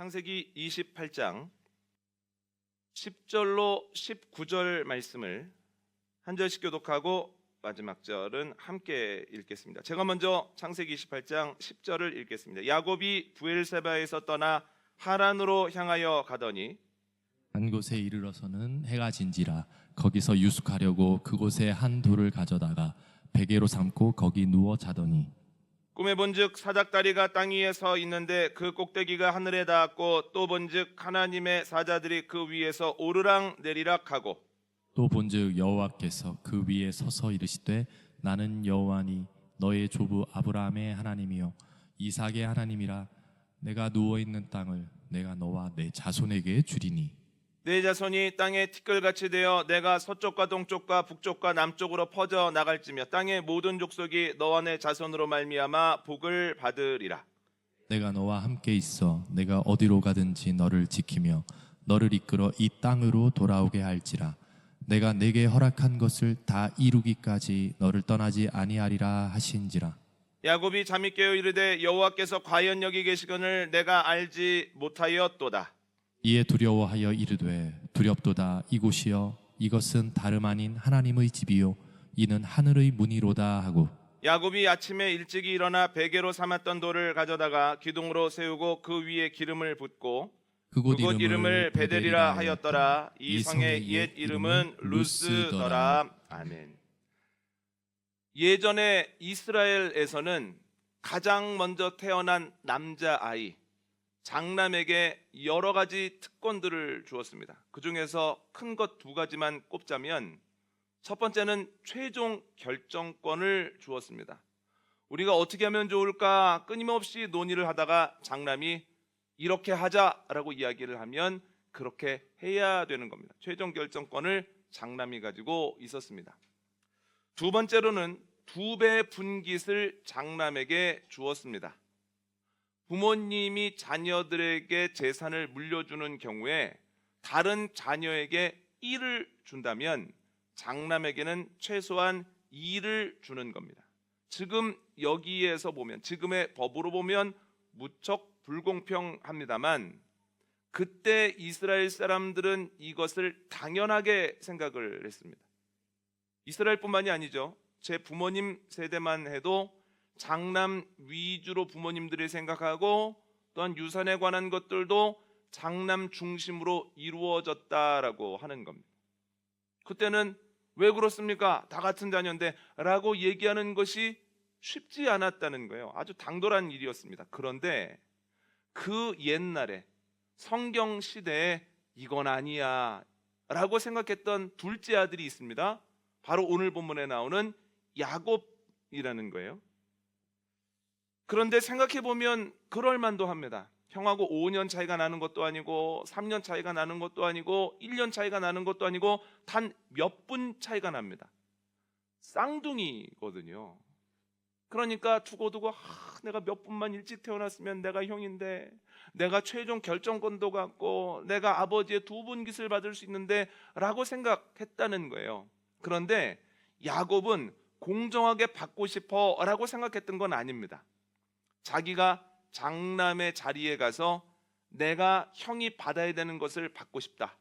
창세기 28장 10절로 19절 말씀을 한 절씩 교독하고 마지막 절은 함께 읽겠습니다. 제가 먼저 창세기 28장 10절을 읽겠습니다. 야곱이 부엘세바에서 떠나 하란으로 향하여 가더니 한 곳에 이르러서는 해가 진지라 거기서 유숙하려고 그곳에 한 돌을 가져다가 베개로 삼고 거기 누워 자더니 꿈에 본즉 사닥다리가 땅 위에 서 있는데 그 꼭대기가 하늘에 닿았고 또 본즉 하나님의 사자들이 그 위에서 오르락 내리락 하고 또 본즉 여호와께서 그 위에 서서 이르시되 나는 여호와니 너의 조부 아브라함의 하나님이요 이삭의 하나님이라 내가 누워 있는 땅을 내가 너와 내 자손에게 주리니 내 자손이 땅에 티끌같이 되어 내가 서쪽과 동쪽과 북쪽과 남쪽으로 퍼져 나갈지며 땅의 모든 족속이 너와 내 자손으로 말미암아 복을 받으리라. 내가 너와 함께 있어 내가 어디로 가든지 너를 지키며 너를 이끌어 이 땅으로 돌아오게 할지라 내가 내게 허락한 것을 다 이루기까지 너를 떠나지 아니하리라 하신지라. 야곱이 잠이 깨어 이르되 여호와께서 과연 여기 계시거늘 내가 알지 못하였도다. 이에 두려워하여 이르되 두렵도다 이곳이여 이것은 다름 아닌 하나님의 집이요 이는 하늘의 문이로다 하고 야곱이 아침에 일찍이 일어나 베개로 삼았던 돌을 가져다가 기둥으로 세우고 그 위에 기름을 붓고 그곳 이름을 베델이라 하였더라. 이 성의 옛 이름은 루스더라. 아멘. 예전에 이스라엘에서는 가장 먼저 태어난 남자아이 장남에게 여러 가지 특권들을 주었습니다. 그 중에서 큰 것 두 가지만 꼽자면 첫 번째는 최종 결정권을 주었습니다. 우리가 어떻게 하면 좋을까 끊임없이 논의를 하다가 장남이 이렇게 하자라고 이야기를 하면 그렇게 해야 되는 겁니다. 최종 결정권을 장남이 가지고 있었습니다. 두 번째로는 2배 분깃을 장남에게 주었습니다. 부모님이 자녀들에게 재산을 물려주는 경우에 다른 자녀에게 1을 준다면 장남에게는 최소한 2를 주는 겁니다. 지금 여기에서 보면 지금의 법으로 보면 무척 불공평합니다만 그때 이스라엘 사람들은 이것을 당연하게 생각을 했습니다. 이스라엘뿐만이 아니죠. 제 부모님 세대만 해도 장남 위주로 부모님들이 생각하고 또한 유산에 관한 것들도 장남 중심으로 이루어졌다라고 하는 겁니다. 그때는 왜 그렇습니까? 다 같은 자녀인데 라고 얘기하는 것이 쉽지 않았다는 거예요. 아주 당돌한 일이었습니다. 그런데 그 옛날에 성경 시대에 이건 아니야 라고 생각했던 둘째 아들이 있습니다. 바로 오늘 본문에 나오는 야곱이라는 거예요. 그런데 생각해보면 그럴만도 합니다. 형하고 5년 차이가 나는 것도 아니고 3년 차이가 나는 것도 아니고 1년 차이가 나는 것도 아니고 단 몇 분 차이가 납니다. 쌍둥이거든요. 그러니까 두고두고 내가 몇 분만 일찍 태어났으면 내가 형인데 내가 최종 결정권도 갖고 내가 아버지의 2분깃을 받을 수 있는데 라고 생각했다는 거예요. 그런데 야곱은 공정하게 받고 싶어 라고 생각했던 건 아닙니다. 자기가 장남의 자리에 가서 내가 형이 받아야 되는 것을 받고 싶다.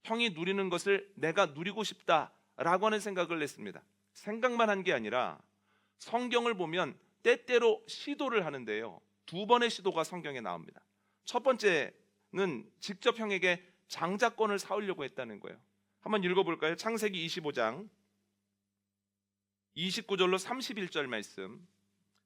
형이 누리는 것을 내가 누리고 싶다라고 하는 생각을 했습니다. 생각만 한 게 아니라 성경을 보면 때때로 시도를 하는데요. 2번의 시도가 성경에 나옵니다. 첫 번째는 직접 형에게 장자권을 사오려고 했다는 거예요. 한번 읽어볼까요? 창세기 25장 29절로 31절 말씀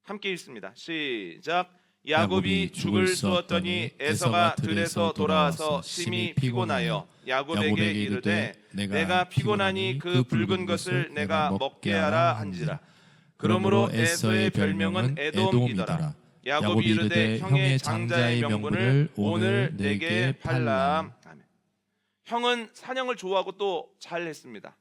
함께 읽습니다. 시작. 야곱이 죽을 쑤었더니 에서가 들에서 돌아와서 심히 피곤하여 야곱에게 이르되 내가 피곤하니 그 붉은 것을 내가 먹게 하라 한지라. 그러므로 에서의 별명은 에돔이더라. 야곱이 이르되 형의 장자의 명분을 오늘 내게 팔라. 아멘. 형은 사냥을 좋아하고 또 잘했습니다.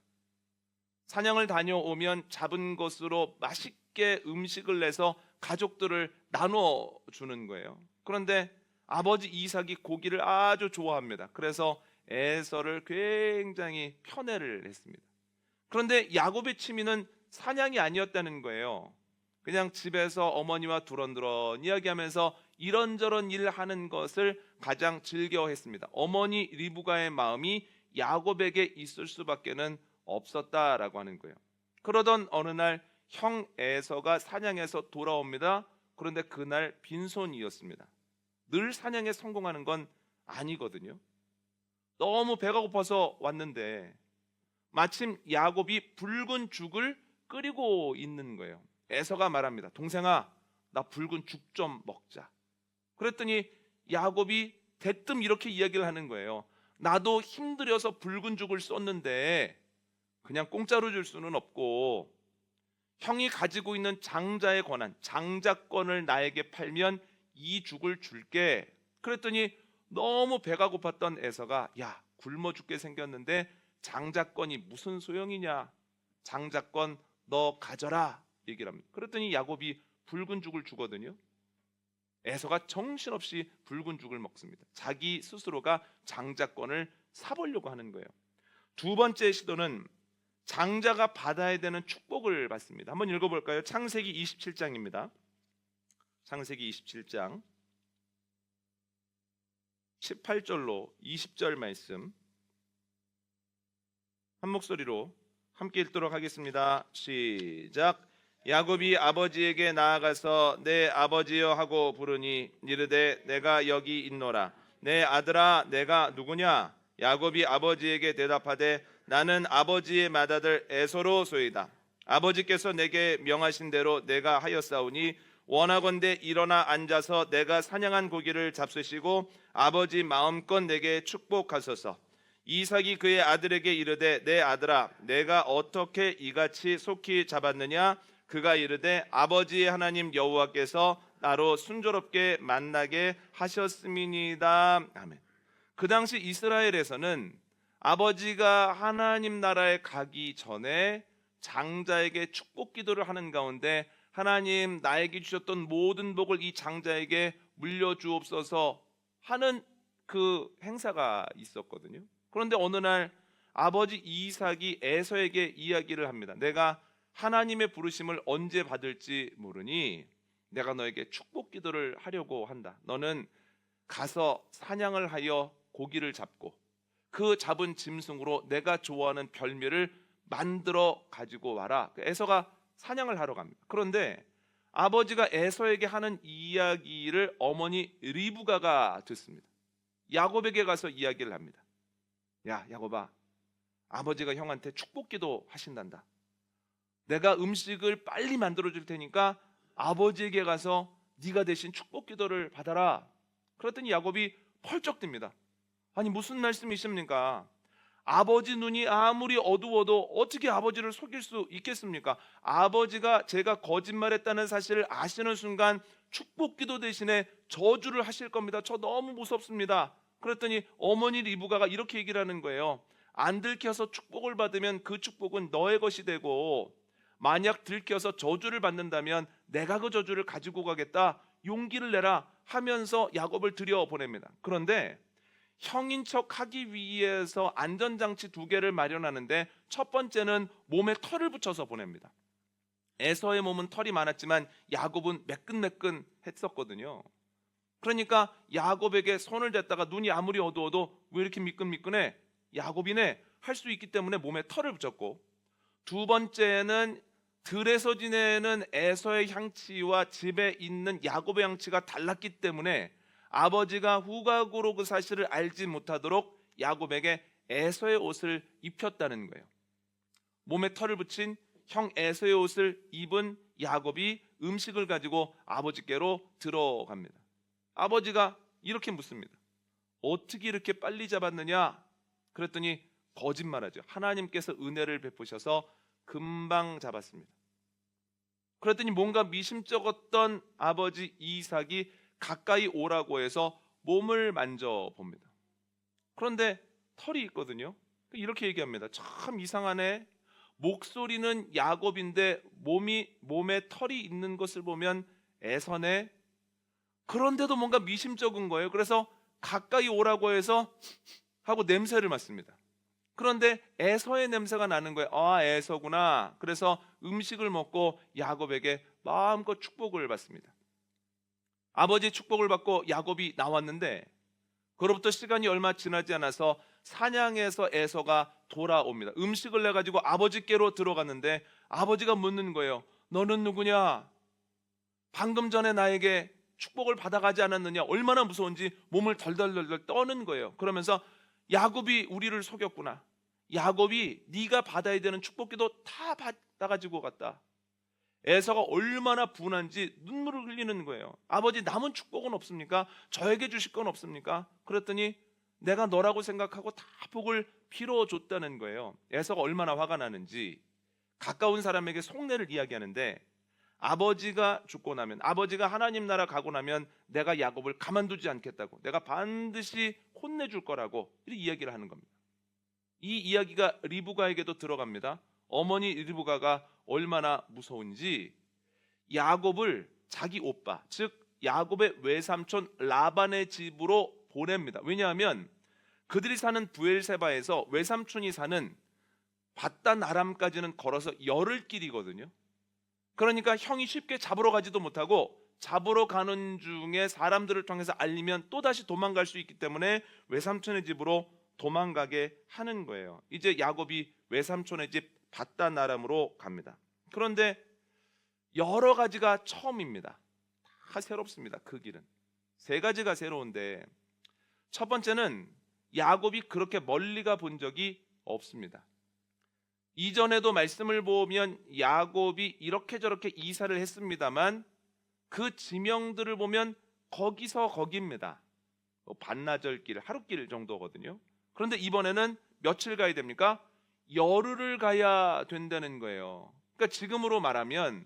사냥을 다녀오면 잡은 것으로 맛있게 음식을 내서 가족들을 나눠 주는 거예요. 그런데 아버지 이삭이 고기를 아주 좋아합니다. 그래서 에서를 굉장히 편애를 했습니다. 그런데 야곱의 취미는 사냥이 아니었다는 거예요. 그냥 집에서 어머니와 두런두런 이야기하면서 이런저런 일 하는 것을 가장 즐겨했습니다. 어머니 리브가의 마음이 야곱에게 있을 수밖에는 없었다라고 하는 거예요. 그러던 어느 날 형 에서가 사냥해서 돌아옵니다. 그런데 그날 빈손이었습니다. 늘 사냥에 성공하는 건 아니거든요. 너무 배가 고파서 왔는데 마침 야곱이 붉은 죽을 끓이고 있는 거예요. 에서가 말합니다. 동생아, 나 붉은 죽 좀 먹자. 그랬더니 야곱이 대뜸 이렇게 이야기를 하는 거예요. 나도 힘들여서 붉은 죽을 쏟는데 그냥 공짜로 줄 수는 없고 형이 가지고 있는 장자의 권한, 장자권을 나에게 팔면 이 죽을 줄게. 그랬더니 너무 배가 고팠던 에서가 야, 굶어 죽게 생겼는데 장자권이 무슨 소용이냐, 장자권 너 가져라 얘기를 합니다. 그랬더니 야곱이 붉은 죽을 주거든요. 에서가 정신없이 붉은 죽을 먹습니다. 자기 스스로가 장자권을 사보려고 하는 거예요. 두 번째 시도는 장자가 받아야 되는 축복을 받습니다. 한번 읽어볼까요? 창세기 27장입니다. 창세기 27장 18절로 20절 말씀 한 목소리로 함께 읽도록 하겠습니다. 시작. 야곱이 아버지에게 나아가서 내 아버지여 하고 부르니 이르되 내가 여기 있노라. 내 아들아, 내가 누구냐? 야곱이 아버지에게 대답하되 나는 아버지의 맏아들 에서로소이다. 아버지께서 내게 명하신 대로 내가 하였사오니 원하건대 일어나 앉아서 내가 사냥한 고기를 잡수시고 아버지 마음껏 내게 축복하소서. 이삭이 그의 아들에게 이르되 내 아들아, 내가 어떻게 이같이 속히 잡았느냐? 그가 이르되 아버지의 하나님 여호와께서 나로 순조롭게 만나게 하셨음이니이다. 아멘. 그 당시 이스라엘에서는 아버지가 하나님 나라에 가기 전에 장자에게 축복 기도를 하는 가운데 하나님 나에게 주셨던 모든 복을 이 장자에게 물려주옵소서 하는 그 행사가 있었거든요. 그런데 어느 날 아버지 이삭이 에서에게 이야기를 합니다. 내가 하나님의 부르심을 언제 받을지 모르니 내가 너에게 축복 기도를 하려고 한다. 너는 가서 사냥을 하여 고기를 잡고 그 잡은 짐승으로 내가 좋아하는 별미를 만들어 가지고 와라. 에서가 사냥을 하러 갑니다. 그런데 아버지가 에서에게 하는 이야기를 어머니 리브가가 듣습니다. 야곱에게 가서 이야기를 합니다. 야, 야곱아, 아버지가 형한테 축복 기도 하신단다. 내가 음식을 빨리 만들어 줄 테니까 아버지에게 가서 네가 대신 축복 기도를 받아라. 그랬더니 야곱이 펄쩍 듭니다. 아니, 무슨 말씀이십니까? 아버지 눈이 아무리 어두워도 어떻게 아버지를 속일 수 있겠습니까? 아버지가 제가 거짓말했다는 사실을 아시는 순간 축복 기도 대신에 저주를 하실 겁니다. 저 너무 무섭습니다. 그랬더니 어머니 리브가가 이렇게 얘기를 하는 거예요. 안 들켜서 축복을 받으면 그 축복은 너의 것이 되고 만약 들켜서 저주를 받는다면 내가 그 저주를 가지고 가겠다. 용기를 내라 하면서 야곱을 들여보냅니다. 그런데 형인 척 하기 위해서 안전장치 2개를 마련하는데 첫 번째는 몸에 털을 붙여서 보냅니다. 에서의 몸은 털이 많았지만 야곱은 매끈매끈했었거든요. 그러니까 야곱에게 손을 댔다가 눈이 아무리 어두워도 왜 이렇게 미끈미끈해? 야곱이네 할 수 있기 때문에 몸에 털을 붙였고, 두 번째는 들에서 지내는 에서의 향치와 집에 있는 야곱의 향치가 달랐기 때문에 아버지가 후각으로 그 사실을 알지 못하도록 야곱에게 에서의 옷을 입혔다는 거예요. 몸에 털을 붙인 형 에서의 옷을 입은 야곱이 음식을 가지고 아버지께로 들어갑니다. 아버지가 이렇게 묻습니다. 어떻게 이렇게 빨리 잡았느냐? 그랬더니 거짓말하죠. 하나님께서 은혜를 베푸셔서 금방 잡았습니다. 그랬더니 뭔가 미심쩍었던 아버지 이삭이 가까이 오라고 해서 몸을 만져봅니다. 그런데 털이 있거든요. 이렇게 얘기합니다. 참 이상하네. 목소리는 야곱인데 몸에 털이 있는 것을 보면 에서네. 그런데도 뭔가 미심쩍은 거예요. 그래서 가까이 오라고 해서 하고 냄새를 맡습니다. 그런데 에서의 냄새가 나는 거예요. 아, 에서구나. 그래서 음식을 먹고 야곱에게 마음껏 축복을 받습니다. 아버지의 축복을 받고 야곱이 나왔는데 그로부터 시간이 얼마 지나지 않아서 사냥에서 에서가 돌아옵니다. 음식을 내가지고 아버지께로 들어갔는데 아버지가 묻는 거예요. 너는 누구냐? 방금 전에 나에게 축복을 받아가지 않았느냐? 얼마나 무서운지 몸을 덜덜덜 떠는 거예요. 그러면서 야곱이 우리를 속였구나. 야곱이 네가 받아야 되는 축복기도 다 받아가지고 갔다. 에서가 얼마나 분한지 눈물을 흘리는 거예요. 아버지 남은 축복은 없습니까? 저에게 주실 건 없습니까? 그랬더니 내가 너라고 생각하고 다 복을 빌어줬다는 거예요. 에서가 얼마나 화가 나는지 가까운 사람에게 속내를 이야기하는데 아버지가 죽고 나면, 아버지가 하나님 나라 가고 나면 내가 야곱을 가만두지 않겠다고, 내가 반드시 혼내줄 거라고 이렇게 이야기를 하는 겁니다. 이 이야기가 리브가에게도 들어갑니다. 어머니 리브가가 얼마나 무서운지 야곱을 자기 오빠, 즉 야곱의 외삼촌 라반의 집으로 보냅니다. 왜냐하면 그들이 사는 부엘세바에서 외삼촌이 사는 밧단 아람까지는 걸어서 열흘 길이거든요. 그러니까 형이 쉽게 잡으러 가지도 못하고 잡으러 가는 중에 사람들을 통해서 알리면 또다시 도망갈 수 있기 때문에 외삼촌의 집으로 도망가게 하는 거예요. 이제 야곱이 외삼촌의 집 밧단 아람으로 갑니다. 그런데 여러 가지가 처음입니다. 다 새롭습니다. 그 길은 세 가지가 새로운데, 첫 번째는 야곱이 그렇게 멀리 가 본 적이 없습니다. 이전에도 말씀을 보면 야곱이 이렇게 저렇게 이사를 했습니다만 그 지명들을 보면 거기서 거기입니다. 반나절 길, 하루길 정도거든요. 그런데 이번에는 며칠 가야 됩니까? 열흘을 가야 된다는 거예요. 그러니까 지금으로 말하면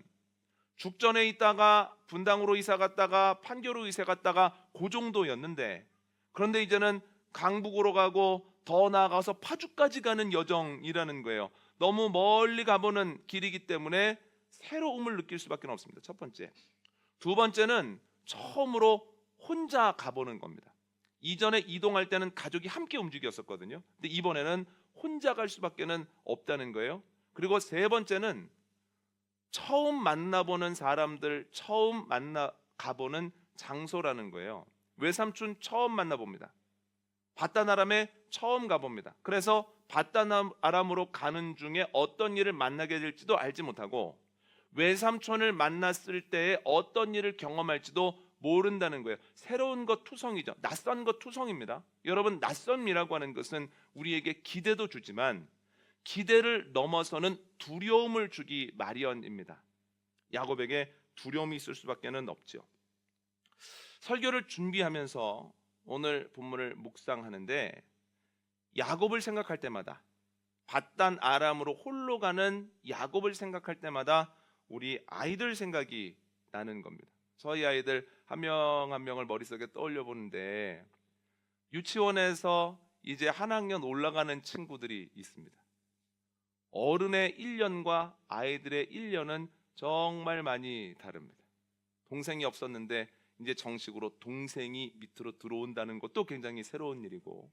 죽전에 있다가 분당으로 이사 갔다가 판교로 이사 갔다가 그 정도였는데, 그런데 이제는 강북으로 가고 더 나아가서 파주까지 가는 여정이라는 거예요. 너무 멀리 가보는 길이기 때문에 새로움을 느낄 수밖에 없습니다. 첫 번째. 두 번째는 처음으로 혼자 가보는 겁니다. 이전에 이동할 때는 가족이 함께 움직였었거든요. 근데 이번에는 혼자 갈 수밖에 없다는 거예요. 그리고 세 번째는 처음 만나보는 사람들, 처음 가보는 장소라는 거예요. 외삼촌 처음 만나봅니다. 밧단 아람에 처음 가봅니다. 그래서 밧단 아람으로 가는 중에 어떤 일을 만나게 될지도 알지 못하고 외삼촌을 만났을 때 어떤 일을 경험할지도 모른다는 거예요. 새로운 것 투성이죠. 낯선 것 투성입니다. 여러분, 낯선이라고 하는 것은 우리에게 기대도 주지만 기대를 넘어서는 두려움을 주기 마련입니다. 야곱에게 두려움이 있을 수밖에 없죠. 설교를 준비하면서 오늘 본문을 묵상하는데 야곱을 생각할 때마다, 밧단 아람으로 홀로 가는 야곱을 생각할 때마다 우리 아이들 생각이 나는 겁니다. 저희 아이들 한 명 한 명을 머릿속에 떠올려 보는데 유치원에서 이제 한 학년 올라가는 친구들이 있습니다. 어른의 1년과 아이들의 1년은 정말 많이 다릅니다. 동생이 없었는데 이제 정식으로 동생이 밑으로 들어온다는 것도 굉장히 새로운 일이고,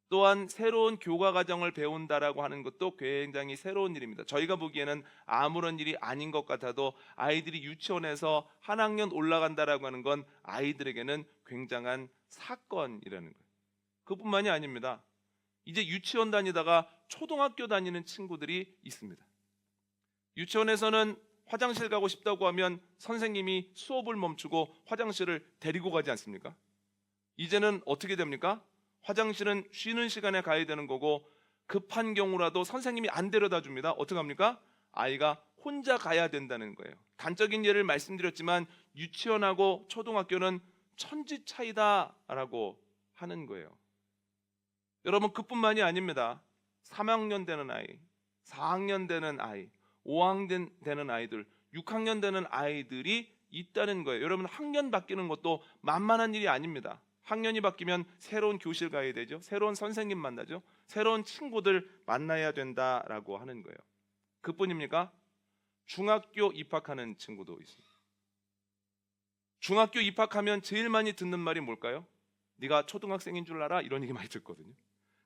또한 새로운 교과 과정을 배운다라고 하는 것도 굉장히 새로운 일입니다. 저희가 보기에는 아무런 일이 아닌 것 같아도 아이들이 유치원에서 한 학년 올라간다라고 하는 건 아이들에게는 굉장한 사건이라는 거예요. 그뿐만이 아닙니다. 이제 유치원 다니다가 초등학교 다니는 친구들이 있습니다. 유치원에서는 화장실 가고 싶다고 하면 선생님이 수업을 멈추고 화장실을 데리고 가지 않습니까? 이제는 어떻게 됩니까? 화장실은 쉬는 시간에 가야 되는 거고 급한 경우라도 선생님이 안 데려다 줍니다. 어떻게 합니까? 아이가 혼자 가야 된다는 거예요. 단적인 예를 말씀드렸지만 유치원하고 초등학교는 천지 차이다라고 하는 거예요. 여러분, 그뿐만이 아닙니다. 3학년 되는 아이, 4학년 되는 아이, 5학년 되는 아이들, 6학년 되는 아이들이 있다는 거예요. 여러분, 학년 바뀌는 것도 만만한 일이 아닙니다. 학년이 바뀌면 새로운 교실 가야 되죠. 새로운 선생님 만나죠. 새로운 친구들 만나야 된다라고 하는 거예요. 그뿐입니까? 중학교 입학하는 친구도 있습니다. 중학교 입학하면 제일 많이 듣는 말이 뭘까요? 네가 초등학생인 줄 알아? 이런 얘기 많이 듣거든요.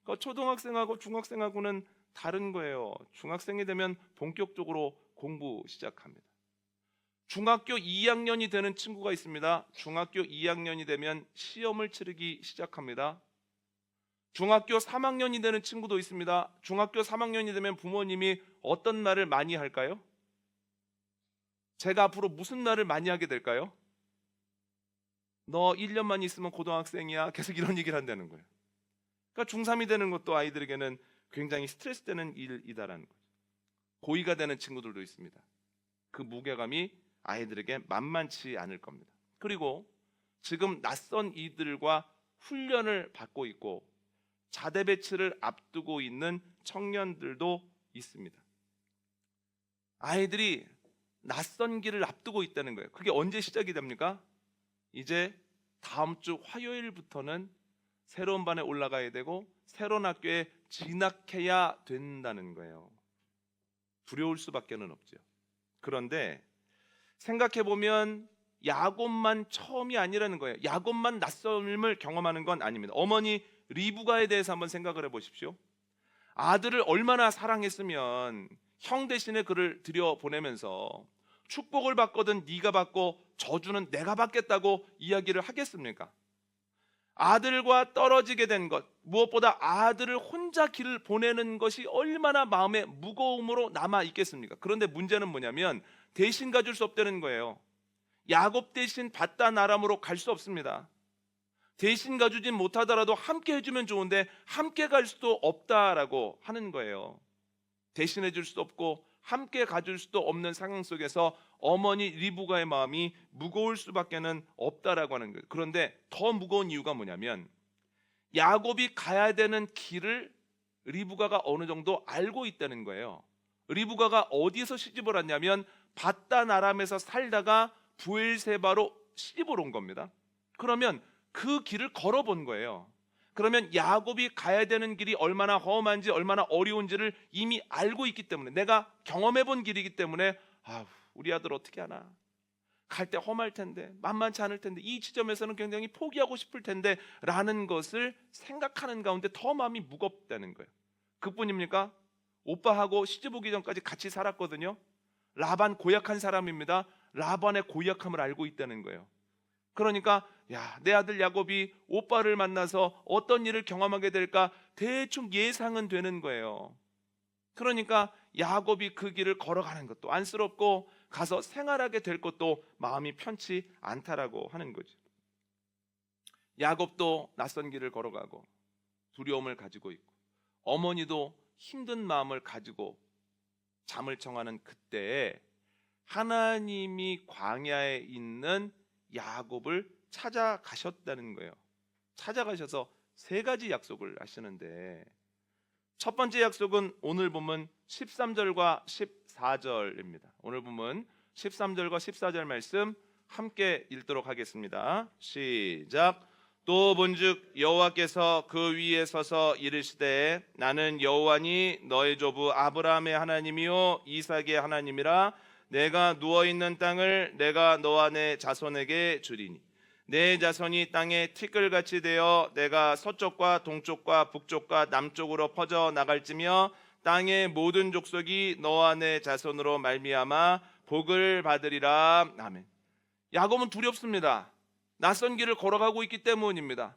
그러니까 초등학생하고 중학생하고는 다른 거예요. 중학생이 되면 본격적으로 공부 시작합니다. 중학교 2학년이 되는 친구가 있습니다. 중학교 2학년이 되면 시험을 치르기 시작합니다. 중학교 3학년이 되는 친구도 있습니다. 중학교 3학년이 되면 부모님이 어떤 말을 많이 할까요? 제가 앞으로 무슨 말을 많이 하게 될까요? 너 1년만 있으면 고등학생이야. 계속 이런 얘기를 한다는 거예요. 그러니까 중3이 되는 것도 아이들에게는 굉장히 스트레스 되는 일이다라는 거죠. 고2가 되는 친구들도 있습니다. 그 무게감이 아이들에게 만만치 않을 겁니다. 그리고 지금 낯선 이들과 훈련을 받고 있고 자대 배치를 앞두고 있는 청년들도 있습니다. 아이들이 낯선 길을 앞두고 있다는 거예요. 그게 언제 시작이 됩니까? 이제 다음 주 화요일부터는 새로운 반에 올라가야 되고 새로운 학교에 진학해야 된다는 거예요. 두려울 수밖에는 없죠. 그런데 생각해 보면 야곱만 처음이 아니라는 거예요. 야곱만 낯섦을 경험하는 건 아닙니다. 어머니 리브가에 대해서 한번 생각을 해보십시오. 아들을 얼마나 사랑했으면 형 대신에 그를 들여보내면서 축복을 받거든 네가 받고 저주는 내가 받겠다고 이야기를 하겠습니까? 아들과 떨어지게 된 것, 무엇보다 아들을 혼자 길을 보내는 것이 얼마나 마음에 무거움으로 남아 있겠습니까? 그런데 문제는 뭐냐면 대신 가줄 수 없다는 거예요. 야곱 대신 바단 아람으로 갈 수 없습니다. 대신 가주진 못하더라도 함께 해주면 좋은데 함께 갈 수도 없다라고 하는 거예요. 대신해 줄 수도 없고 함께 가줄 수도 없는 상황 속에서 어머니 리브가의 마음이 무거울 수밖에는 없다라고 하는 거예요. 그런데 더 무거운 이유가 뭐냐면 야곱이 가야 되는 길을 리브가가 어느 정도 알고 있다는 거예요. 리브가가 어디서 시집을 왔냐면 바단 아람에서 살다가 브엘세바로 시집을 온 겁니다. 그러면 그 길을 걸어본 거예요. 그러면 야곱이 가야 되는 길이 얼마나 험한지 얼마나 어려운지를 이미 알고 있기 때문에 내가 경험해 본 길이기 때문에 우리 아들 어떻게 하나 갈 때 험할 텐데 만만치 않을 텐데 이 지점에서는 굉장히 포기하고 싶을 텐데 라는 것을 생각하는 가운데 더 마음이 무겁다는 거예요. 그뿐입니까? 오빠하고 시집 오기 전까지 같이 살았거든요. 라반 고약한 사람입니다. 라반의 고약함을 알고 있다는 거예요. 그러니까 내 아들 야곱이 오빠를 만나서 어떤 일을 경험하게 될까 대충 예상은 되는 거예요. 그러니까 야곱이 그 길을 걸어가는 것도 안쓰럽고 가서 생활하게 될 것도 마음이 편치 않다라고 하는 거죠. 야곱도 낯선 길을 걸어가고 두려움을 가지고 있고 어머니도 힘든 마음을 가지고 잠을 청하는 그때에 하나님이 광야에 있는 야곱을 찾아가셨다는 거예요. 찾아가셔서 세 가지 약속을 하시는데 첫 번째 약속은 오늘 보면 13절과 14절입니다. 오늘 보면 13절과 14절 말씀 함께 읽도록 하겠습니다. 시작. 또 본즉 여호와께서 그 위에 서서 이르시되 나는 여호와니 너의 조부 아브라함의 하나님이요 이삭의 하나님이라. 내가 누워있는 땅을 내가 너와 내 자손에게 주리니 내 자손이 땅에 티끌같이 되어 내가 서쪽과 동쪽과 북쪽과 남쪽으로 퍼져 나갈지며 땅의 모든 족속이 너와 내 자손으로 말미암아 복을 받으리라. 아멘. 야곱은 두렵습니다. 낯선 길을 걸어가고 있기 때문입니다.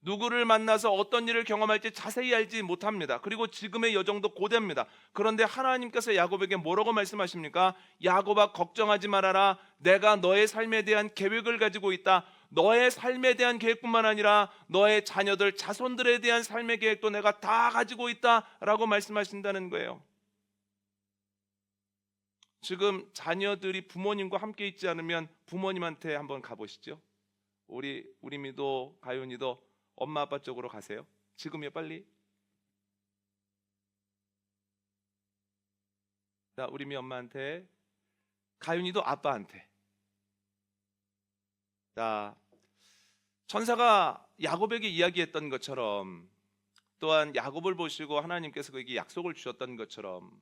누구를 만나서 어떤 일을 경험할지 자세히 알지 못합니다. 그리고 지금의 여정도 고됩니다. 그런데 하나님께서 야곱에게 뭐라고 말씀하십니까? 야곱아 걱정하지 말아라. 내가 너의 삶에 대한 계획을 가지고 있다. 너의 삶에 대한 계획뿐만 아니라 너의 자녀들, 자손들에 대한 삶의 계획도 내가 다 가지고 있다라고 말씀하신다는 거예요. 지금 자녀들이 부모님과 함께 있지 않으면 부모님한테 한번 가보시죠. 우리 미도 가윤이도 엄마 아빠 쪽으로 가세요. 지금이요, 빨리. 자, 우리 미 엄마한테, 가윤이도 아빠한테. 자, 천사가 야곱에게 이야기했던 것처럼 또한 야곱을 보시고 하나님께서 그에게 약속을 주셨던 것처럼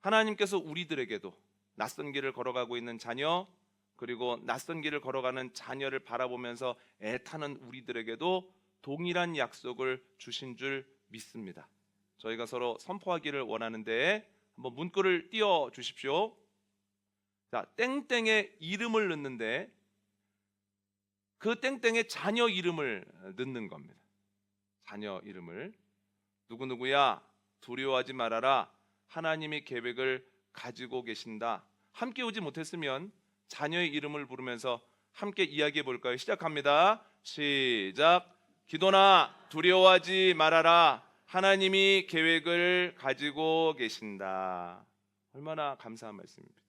하나님께서 우리들에게도 낯선 길을 걸어가고 있는 자녀 그리고 낯선 길을 걸어가는 자녀를 바라보면서 애타는 우리들에게도 동일한 약속을 주신 줄 믿습니다. 저희가 서로 선포하기를 원하는데 한번 문구를 띄워 주십시오. 자, 땡땡에 이름을 넣는데 그 땡땡에 자녀 이름을 넣는 겁니다. 자녀 이름을. 누구누구야 두려워하지 말아라. 하나님이 계획을 가지고 계신다. 함께 오지 못했으면 자녀의 이름을 부르면서 함께 이야기해 볼까요? 시작합니다. 시작. 기도나 두려워하지 말아라. 하나님이 계획을 가지고 계신다. 얼마나 감사한 말씀입니다.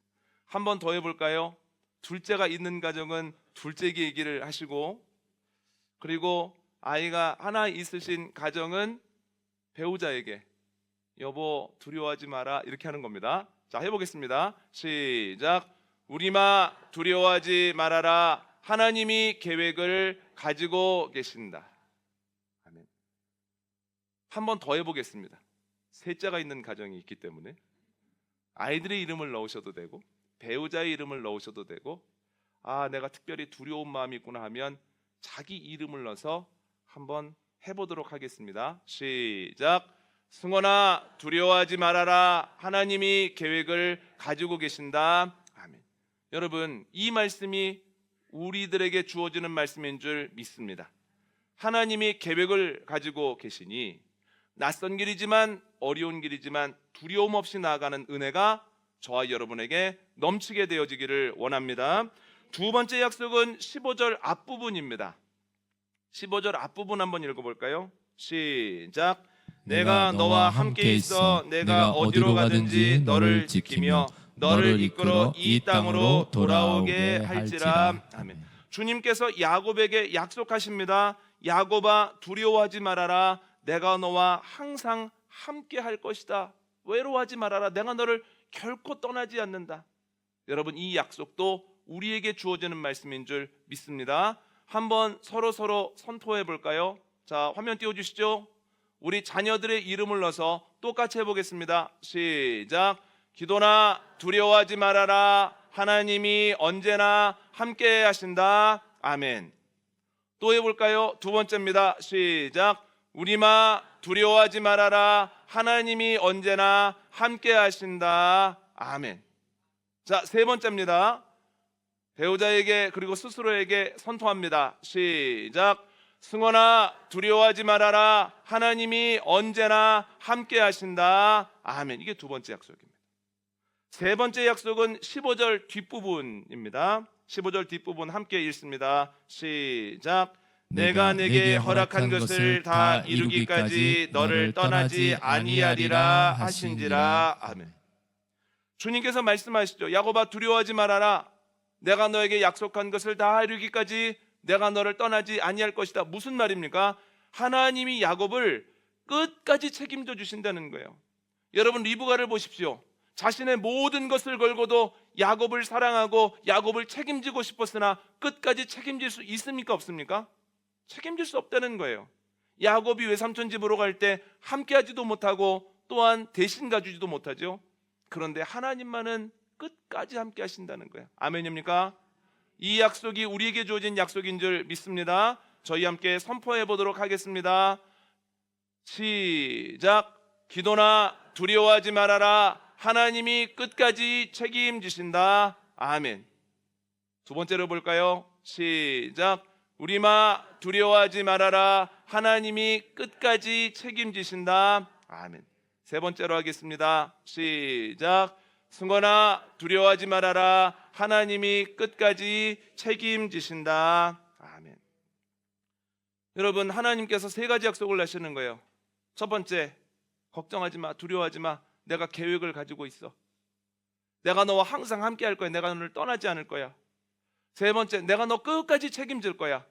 한 번 더 해볼까요? 둘째가 있는 가정은 둘째에게 얘기를 하시고, 그리고 아이가 하나 있으신 가정은 배우자에게 여보 두려워하지 마라 이렇게 하는 겁니다. 자, 해보겠습니다. 시작. 우리마 두려워하지 말아라. 하나님이 계획을 가지고 계신다. 아멘. 한 번 더 해보겠습니다. 셋째가 있는 가정이 있기 때문에 아이들의 이름을 넣으셔도 되고 배우자의 이름을 넣으셔도 되고, 아 내가 특별히 두려운 마음이 있구나 하면 자기 이름을 넣어서 한번 해보도록 하겠습니다. 시작. 승원아 두려워하지 말아라. 하나님이 계획을 가지고 계신다. 아멘. 여러분, 이 말씀이 우리들에게 주어지는 말씀인 줄 믿습니다. 하나님이 계획을 가지고 계시니 낯선 길이지만 어려운 길이지만 두려움 없이 나아가는 은혜가 저와 여러분에게 넘치게 되어지기를 원합니다. 두 번째 약속은 15절 앞부분입니다. 15절 앞부분 한번 읽어볼까요? 시작. 내가 너와 함께 있어 내가 어디로 가든지 너를 지키며 너를 이끌어 이 땅으로 돌아오게 할지라. 아멘. 주님께서 야곱에게 약속하십니다. 야곱아 두려워하지 말아라. 내가 너와 항상 함께 할 것이다. 외로워하지 말아라. 내가 너를 결코 떠나지 않는다. 여러분, 이 약속도 우리에게 주어지는 말씀인 줄 믿습니다. 한번 서로 선포해 볼까요? 자, 화면 띄워주시죠. 우리 자녀들의 이름을 넣어서 똑같이 해보겠습니다. 시작. 기도나 두려워하지 말아라. 하나님이 언제나 함께 하신다. 아멘. 또 해볼까요? 두 번째입니다. 시작. 우리마 두려워하지 말아라. 하나님이 언제나 함께 하신다. 아멘. 자, 세 번째입니다. 배우자에게 그리고 스스로에게 선포합니다. 시작. 승원아 두려워하지 말아라. 하나님이 언제나 함께 하신다. 아멘. 이게 두 번째 약속입니다. 세 번째 약속은 15절 뒷부분입니다. 15절 뒷부분 함께 읽습니다. 시작. 내가 내게 허락한 것을 다 이루기까지 너를 떠나지 아니하리라 하신지라. 아멘. 주님께서 말씀하시죠. 야곱아 두려워하지 말아라. 내가 너에게 약속한 것을 다 이루기까지 내가 너를 떠나지 아니할 것이다. 무슨 말입니까? 하나님이 야곱을 끝까지 책임져 주신다는 거예요. 여러분, 리브가를 보십시오. 자신의 모든 것을 걸고도 야곱을 사랑하고 야곱을 책임지고 싶었으나 끝까지 책임질 수 있습니까? 없습니까? 책임질 수 없다는 거예요. 야곱이 외삼촌 집으로 갈 때 함께하지도 못하고 또한 대신 가주지도 못하죠. 그런데 하나님만은 끝까지 함께 하신다는 거예요. 아멘입니까? 이 약속이 우리에게 주어진 약속인 줄 믿습니다. 저희 함께 선포해 보도록 하겠습니다. 시작. 기도나 두려워하지 말아라. 하나님이 끝까지 책임지신다. 아멘. 두 번째로 볼까요? 시작. 우리마 두려워하지 말아라. 하나님이 끝까지 책임지신다. 아멘. 세 번째로 하겠습니다. 시작. 승건아 두려워하지 말아라. 하나님이 끝까지 책임지신다. 아멘. 여러분, 하나님께서 세 가지 약속을 하시는 거예요. 첫 번째, 걱정하지 마, 두려워하지 마. 내가 계획을 가지고 있어. 내가 너와 항상 함께 할 거야. 내가 너를 떠나지 않을 거야. 세 번째, 내가 너 끝까지 책임질 거야.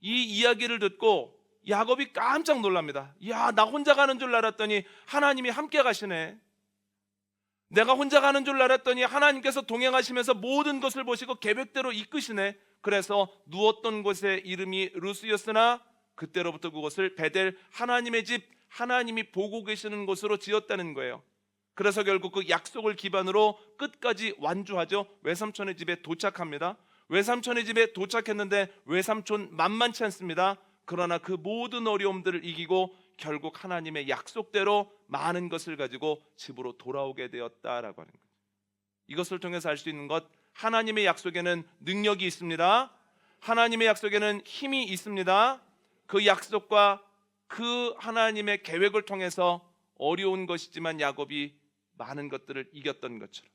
이 이야기를 듣고 야곱이 깜짝 놀랍니다. 야, 나 혼자 가는 줄 알았더니 하나님이 함께 가시네. 내가 혼자 가는 줄 알았더니 하나님께서 동행하시면서 모든 것을 보시고 계획대로 이끄시네. 그래서 누웠던 곳의 이름이 루스였으나 그때로부터 그곳을 베델, 하나님의 집, 하나님이 보고 계시는 곳으로 지었다는 거예요. 그래서 결국 그 약속을 기반으로 끝까지 완주하죠. 외삼촌의 집에 도착합니다. 외삼촌의 집에 도착했는데 외삼촌 만만치 않습니다. 그러나 그 모든 어려움들을 이기고 결국 하나님의 약속대로 많은 것을 가지고 집으로 돌아오게 되었다라고 하는 거예요. 이것을 통해서 알 수 있는 것, 하나님의 약속에는 능력이 있습니다. 하나님의 약속에는 힘이 있습니다. 그 약속과 그 하나님의 계획을 통해서 어려운 것이지만 야곱이 많은 것들을 이겼던 것처럼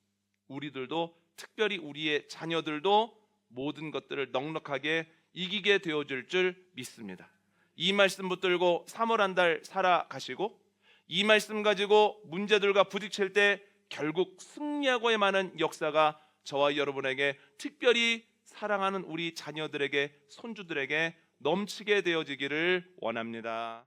우리들도, 특별히 우리의 자녀들도 모든 것들을 넉넉하게 이기게 되어질 줄 믿습니다. 이 말씀 붙들고 3월 한 달 살아가시고, 이 말씀 가지고 문제들과 부딪힐 때 결국 승리하고야 마는 역사가 저와 여러분에게, 특별히 사랑하는 우리 자녀들에게, 손주들에게 넘치게 되어지기를 원합니다.